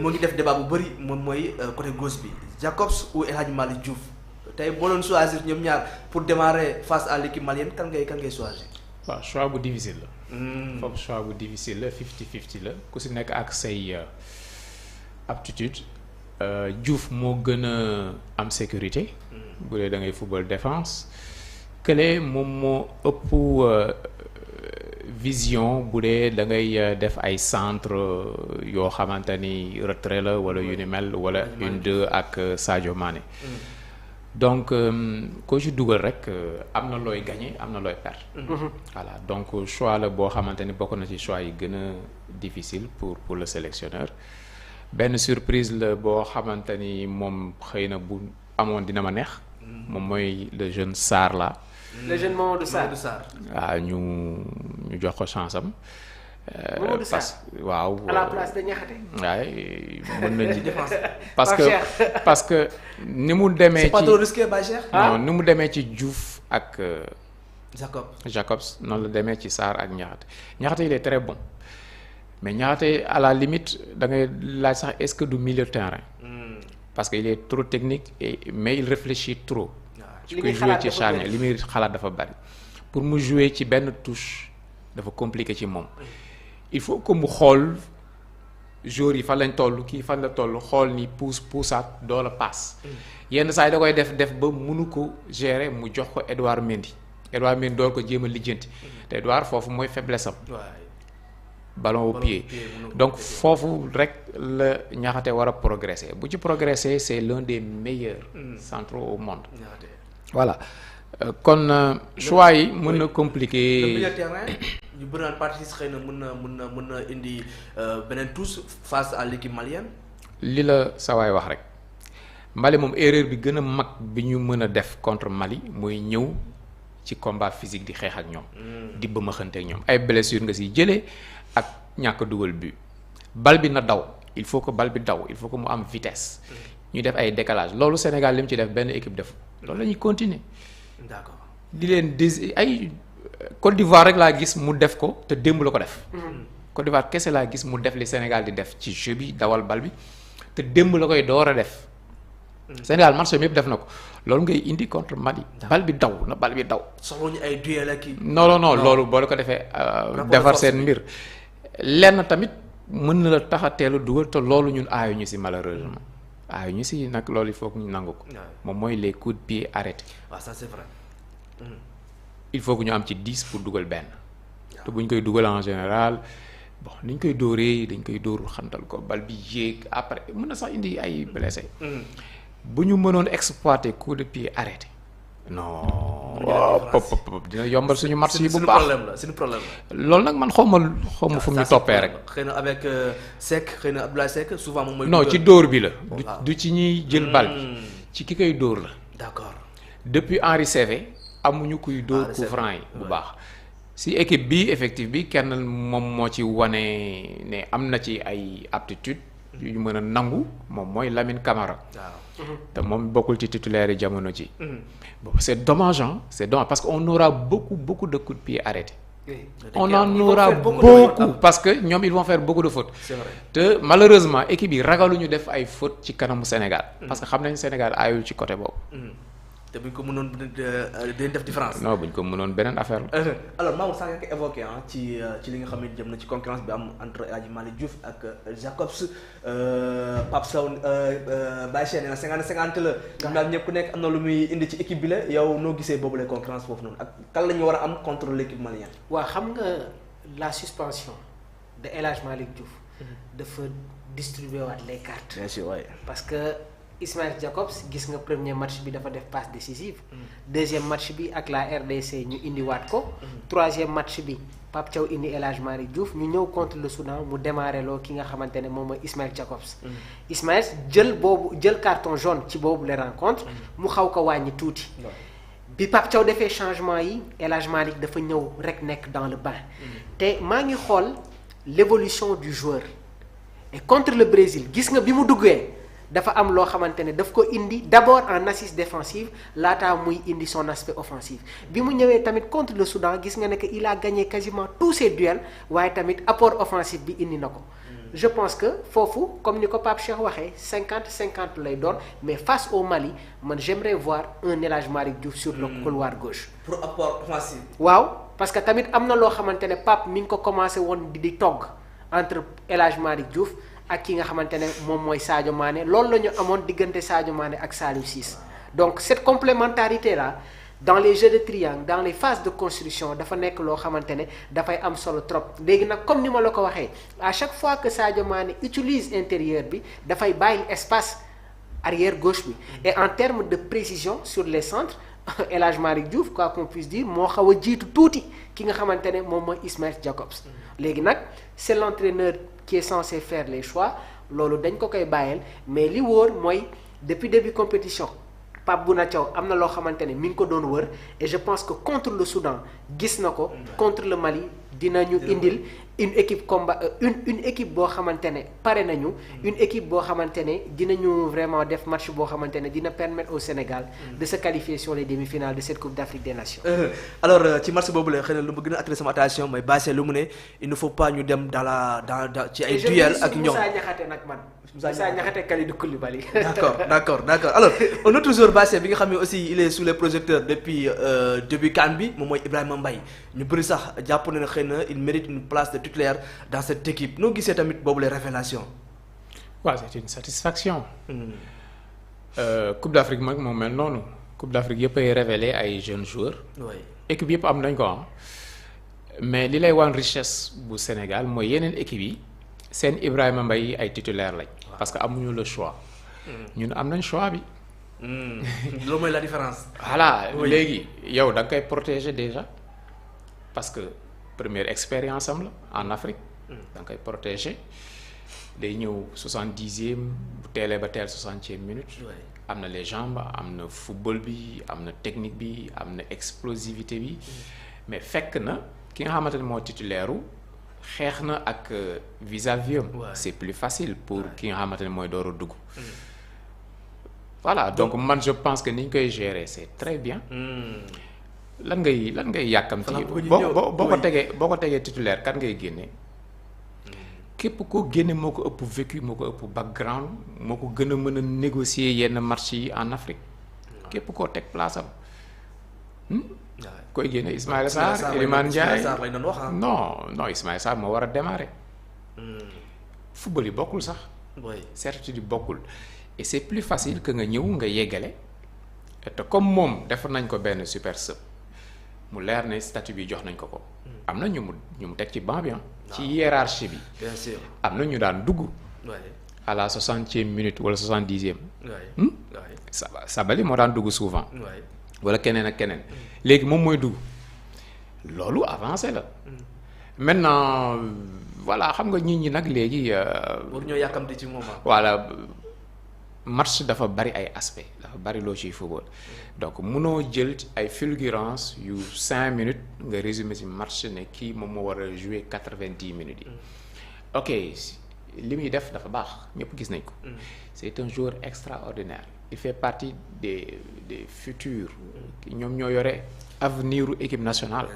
moo ngi def débat bu bëri moom mooy côté gauche bi Jacobs ou El Hadji Malick Diouf tey boo doon choisir ñoom ñaar pour démarrer face à l'équipe malienne kan ngay choisir. waaw choix bu difficile la. foofu choix bu difficile la 50-50 la ku si nekk ak say aptitude Diouf moo gën a am sécurité. bu dee da ngay football défense. kële moom moo ëpp vision bu dee da ngay def ay centre yoo xamante ni retrait la wala yu ni mel wala 1-2 ak Sadio Mané. donc koo ci dugal rek am na looy gagné am na looy perdre. voilà donc choix la boo xamante ni bokk na ci choix yi gën a difficile pour le sélectionneur benn surprise la boo xamante ni moom xëy na bu amoon dina ma neex. moom mooy le jeune Sarr là. le jeune Mamadou Sarr. waaw ñu jox ko chance am. Mamadou Sarr waaw. à la place de Niakhaté. waaye mën nañ ci défense. parce que ni mu demee. c'est pas trop risqué Baye Cheikh. non ni mu demee ci Diouf ak. Jacobs noonu la demee ci Sarr ak Niakhaté il est très bon mais Niakhaté à la limite da ngay laaj sax est-ce que du milieu de terrain. parce que il est trop technique mais il réfléchit trop. li muy xalaat ci charnière li muy xalaat dafa bari pour mu jouer ci benn touche dafa compliqué ci moom il faut que mu xool joueurs yi fan lañ toll kii fan la toll xool ni puusaat doo la passe yenn saa yi da koy def ba mënu ko gérer mu jox ko Edouard Mendy door ko jéem a lijjanti te Edouard foofu mooy faiblesse am ballon au pied donc foofu rek la Niakhaté war a progresser bu ci progresser c'est l'un des meilleurs centraux au monde. voilà kon choix yi mën na compliqué. le milieu terrain ñu bëri naan partie xëy na mën na indi beneen touche face à l'équipe malienne. li la sa waay wax rek Mali moom erreur bi gën a mag bi ñu mën a def contre Mali mooy ñëw ci combat physique di xeex ak ñoom. di bëmaxante ak ñoom ay blessure nga siy jëlee ak ñàkk dugal but bal bi na daw il faut que bal bi daw il faut que mu am vitesse. ñu def ay décalage loolu Sénégal li mu ci def benn équipe def loolu la ñuy continuer. d'accord di leen ay Côte d'Ivoire rek laa gis mu def ko te démb la ko def. Côte d'Ivoire kese laa gis mu def li Sénégal di def ci jeu bi dawal bal bi te démb la koy door a def. Sénégal match bi yëpp def na ko loolu ngay indi contre Mali. bal bi daw na bal bi daw. soxla ñu ay duel ak kii. non loolu boo ko defee. defar seen mbir. lenn tamit mën na la tax a teel a dugal te loolu ñun aayuñu si malheureusement. ñu si nag loolu il faut que ñu nangu ko. moom mooy les coups de pied arrêtés. waaw ça c'est vrai. il faut que ñu am ci 10 pour dugal benn. te bu ñu koy dugal en général bon ni ñu koy dóoree dañ koy dóor xantal ko bal bi yéeg après mën na sax indi ay blessé. bu ñu mënoon exploiter coup de pied arrêté. non. dina yombal suñu match yi bu baax suñu problème la. loolu nag man xaw ma fu mu toppee rek. xëy na avec Seck xëy na Abdoulaye Seck souvent moom mooy. non ci dóor bi la. du ci ñuy jël bal bi. ci ki koy dóor la. d'accord depuis Henri Saivet amuñu kuy dóor coup franc yi bu baax. si équipe bi effectif bi kenn moom moo ci wane ne am na ci ay aptitude yu ñu mën a nangu moom mooy Lamine Camara. te moom bokkul ci titulaire yi jamono ji. bon c'est dommage parce que on aura beaucoup de coups de pied arrêtés. on en aura beaucoup parce que ñoom ils vont faire beaucoup de fautes. c'est vrai te malheureusement équipe yi ragaluñu def ay fautes ci kanamu Sénégal. parce que xam nañ Sénégal aayul ci côté boobu. te buñ ko mënoon dañ def différence. non buñ ko mënoon beneen affaire la. alors Maodo sànq nga ko évoqué ci li nga xam ne jëm na ci concurrence bi am entre El Hadji Malick Diouf ak Jacobs Pape Sow Baye Cheikh nee na 50-50 la. ñoom daal ñëpp ku nekk am na lu muy indi ci équipe bi la yow noo gisee boobu la concurrence foofu noonu ak kan la ñu war a am contre l'équipe malienne. waaw xam nga la suspension de El Hadji Malick Diouf. dafa distribuer waat les cartes. bien sûr ouais. parce que. Ismaël Jacobs gis nga premier match bi dafa def passe décisive. deuxième match bi ak la RDC ñu indiwaat ko. troisième match bi Pape Thiaw indi El Hadji Malick Diouf ñu ñëw contre le Soudan mu démarré loo ki nga xamante ne moom mooy Ismaël Jacobs. Ismaël jël carton jaune ci boobu les rencontres. mu xaw ko wàññi tuuti. bi Pape Thiaw defee changement yi El Hadji Malick dafa ñëw rek nekk dans le bain. te maa ngi xool l'évolution du joueur et contre le Brésil gis nga bi mu duggee. dafa am loo xamante ne daf ko indi d'abord en assise défensive laataa muy indi son aspect offensif bi mu ñëwee tamit contre le Soudan gis nga ne que il a gagné quasiment tous ses duels waaye tamit apport offensif bi indi na ko je pense que foofu comme ni ko Pape Cheikh waxee 50-50 lay doon mais face au Mali man j'aimerais voir un El Hadj Malick Diouf sur le couloir gauche. pour apport offensif. waaw parce que tamit am na loo xamante ne Pape mi ngi ko commencé woon di togg entre El Hadj Malick Diouf ak ki nga xamante ne moom mooy Sadio Mané loolu la ñu amoon diggante Sadio Mané ak Saliou Ciss donc cette complémentarité là dans les jeux de triangle dans les phases de construction dafa nekk loo xamante ne dafay am solo trop léegi nag comme ni ma la ko waxee à chaque fois que Sadio Mané utilise intérieur bi dafay bàyyi espace arrière gauche bi et en termes de précision sur les centres El Hadj Malick Diouf quoi qu'on puisse dire moo xaw a jiitu tuuti ki nga xamante ne moom mooy Ismail Jacobs léegi nag c'est l'entraîneur qui est censé faire les choix loolu dañ ko koy bàyyeel mais li wóor mooy depuis début compétition Pape Bouna Thiaw am na loo xamante ne mi ngi ko doon wër et je pense que contre le Soudan gis na ko contre le Mali dinañu indil une équipe combat une équipe boo xamante ne pare nañu une équipe boo xamante ne dinañu vraiment def match boo xamante ne dina permettre au Sénégal de se qualifier sur les demi-finales de cette Coupe d'Afrique des Nations. Alors ci match boobu la xëy na lu ma gën a attiré sama attention mooy Bassé lu mu ne il ne faut pas ñu dem dans ci ay duel ak ñoom Moussa Niakhaté nag man. Moussa Niakhaté Kalidou Koulibaly. d'accord alors un autre joueur Bassé bi nga xam ne aussi il est sous les projecteurs depuis début CAN bi moom mooy Ibrahima Mbaye ñu bëri sax jàpp na ne xëy na il mérite une place de titulaire dans cette équipe noo gisee tamit boobu les révélations. waaw c'est une satisfaction. Coupe d'Afrique mag moom mel noonu Coupe d'Afrique yëpp ay révélé ay jeunes joueurs. oui équipe yëpp am nañ ko mais li lay wan richesse bu Sénégal mooy yeneen équipe yi seen Ibrahima Mbaye ay titulaire lañ. parce que amuñu le choix. ñun am nañ choix bi. loolu mooy la différence. voilà léegi yow da nga koy protéger déjà parce que première expérience am la en Afrique. da nga koy protéger day ñëw 70e bu teelee ba teel 60e minute. am na les jambes am na football bi am na technique bi am na explosivité bi. mais fekk na ki nga xamante ne moo titulaire xeex na ak vis-à-vis am. c'est plus facile pour ki nga xamante ne mooy door a dugg. voilà donc man je pense que ni ñu koy gérer c'est très bien. lan ngay yàkkamti. boo ko tegee titulaire kan ngay génne. képp koo génne moo ko ëpp vécu moo ko ëpp background moo ko gën a mën a négocier yenn match yi en Afrique. képp koo teg place am. koy génne Ismaïla Sarr Iliman Ndiaye non Ismaïla Sarr moo war a démarrer. football yi bokkul sax. certitude yi bokkul. et c'est plus facile que nga ñëw nga yeggale te comme moom def nañ ko benn super sub mu leer ne statut bi jox nañ ko ko. am na ñu mu teg ci banc bi ci hiérarchie bi. bien sûr am na ñu daan dugg. à la 60e minute wala 70e. Sabaly moo daan dugg souvent. wala keneen ak keneen. léegi moom mooy dugg loolu avancé la. maintenant voilà xam nga nit ñi nag léegi. war ñoo yàkkamti ci moment. voilà. match dafa bari ay aspects dafa bari loo ciy football donc munoo jël ay fulgurance yu 5 minutes nga résumer ci match ne kii moom moo war a jouer 90 minutes yi. ok li muy def dafa baax ñëpp gis nañ ko. c'est un joueur extraordinaire. il fait partie des futurs. ñoom ñoo yore avenir u équipe nationale.